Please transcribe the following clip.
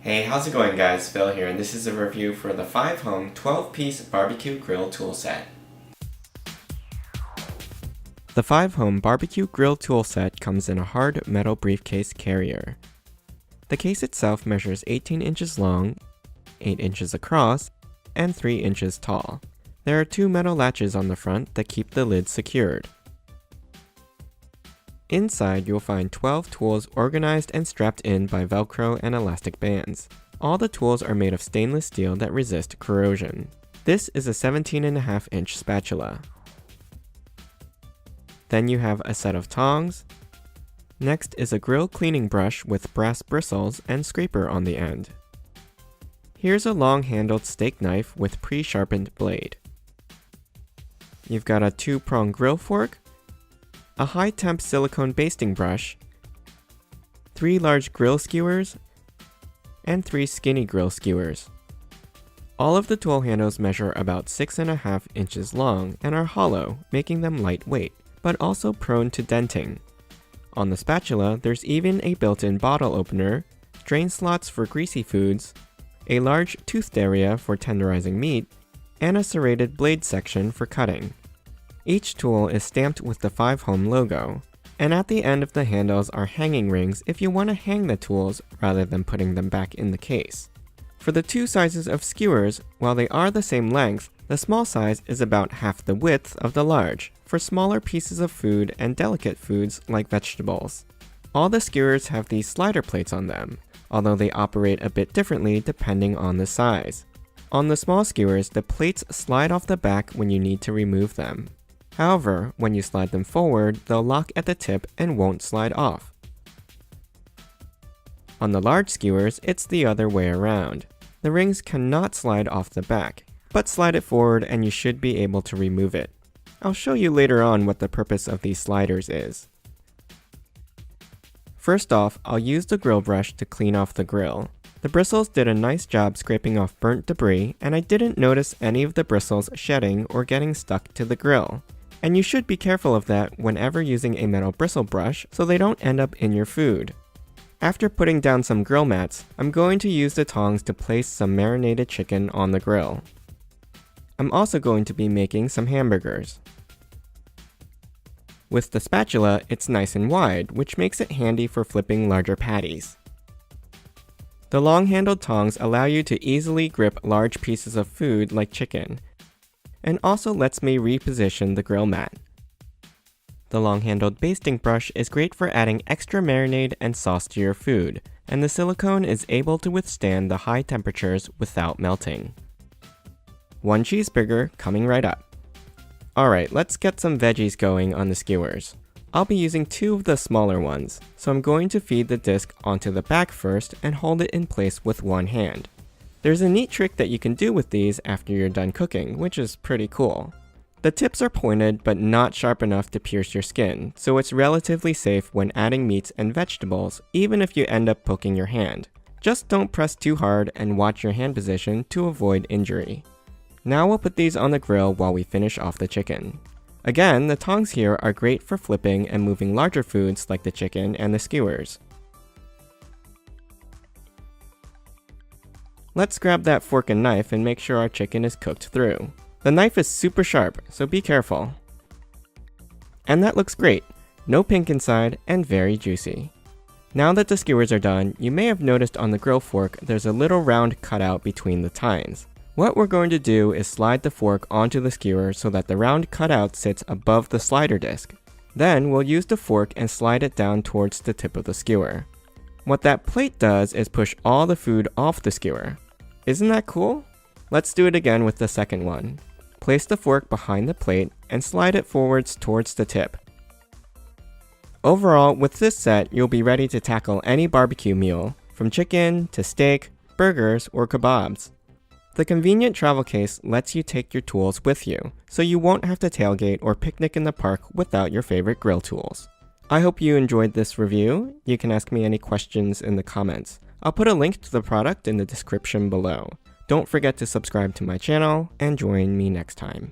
Hey, how's it going guys? Phil here, and this is a review for the FiveHome 12-piece barbecue grill tool set. The FiveHome barbecue grill tool set comes in a hard metal briefcase carrier. The case itself measures 18 inches long, 8 inches across, and 3 inches tall. There are 2 metal latches on the front that keep the lid secured. Inside, you'll find 12 tools organized and strapped in by Velcro and elastic bands. All the tools are made of stainless steel that resist corrosion. This is a 17.5-inch spatula. Then you have a set of tongs. Next is a grill cleaning brush with brass bristles and scraper on the end. Here's a long-handled steak knife with pre-sharpened blade. You've got a 2-prong grill fork, a high-temp silicone basting brush, 3 large grill skewers, and 3 skinny grill skewers. All of the tool handles measure about 6.5 inches long and are hollow, making them lightweight, but also prone to denting. On the spatula, there's even a built-in bottle opener, drain slots for greasy foods, a large toothed area for tenderizing meat, and a serrated blade section for cutting. Each tool is stamped with the FiveHome logo, and at the end of the handles are hanging rings if you want to hang the tools rather than putting them back in the case. For the 2 sizes of skewers, while they are the same length, the small size is about half the width of the large, for smaller pieces of food and delicate foods like vegetables. All the skewers have these slider plates on them, although they operate a bit differently depending on the size. On the small skewers, the plates slide off the back when you need to remove them. However, when you slide them forward, they'll lock at the tip and won't slide off. On the large skewers, it's the other way around. The rings cannot slide off the back, but slide it forward and you should be able to remove it. I'll show you later on what the purpose of these sliders is. First off, I'll use the grill brush to clean off the grill. The bristles did a nice job scraping off burnt debris, and I didn't notice any of the bristles shedding or getting stuck to the grill. And you should be careful of that whenever using a metal bristle brush so they don't end up in your food. After putting down some grill mats, I'm going to use the tongs to place some marinated chicken on the grill. I'm also going to be making some hamburgers. With the spatula, it's nice and wide, which makes it handy for flipping larger patties. The long-handled tongs allow you to easily grip large pieces of food like chicken, and also lets me reposition the grill mat. The long-handled basting brush is great for adding extra marinade and sauce to your food, and the silicone is able to withstand the high temperatures without melting. 1 cheeseburger coming right up. Alright, let's get some veggies going on the skewers. I'll be using 2 of the smaller ones, so I'm going to feed the disc onto the back first and hold it in place with one hand. There's a neat trick that you can do with these after you're done cooking, which is pretty cool. The tips are pointed but not sharp enough to pierce your skin, so it's relatively safe when adding meats and vegetables, even if you end up poking your hand. Just don't press too hard and watch your hand position to avoid injury. Now we'll put these on the grill while we finish off the chicken. Again, the tongs here are great for flipping and moving larger foods like the chicken and the skewers. Let's grab that fork and knife and make sure our chicken is cooked through. The knife is super sharp, so be careful. And that looks great. No pink inside and very juicy. Now that the skewers are done, you may have noticed on the grill fork there's a little round cutout between the tines. What we're going to do is slide the fork onto the skewer so that the round cutout sits above the slider disc. Then we'll use the fork and slide it down towards the tip of the skewer. What that plate does is push all the food off the skewer. Isn't that cool? Let's do it again with the second one. Place the fork behind the plate and slide it forwards towards the tip. Overall, with this set, you'll be ready to tackle any barbecue meal, from chicken to steak, burgers, or kebabs. The convenient travel case lets you take your tools with you, so you won't have to tailgate or picnic in the park without your favorite grill tools. I hope you enjoyed this review. You can ask me any questions in the comments. I'll put a link to the product in the description below. Don't forget to subscribe to my channel and join me next time.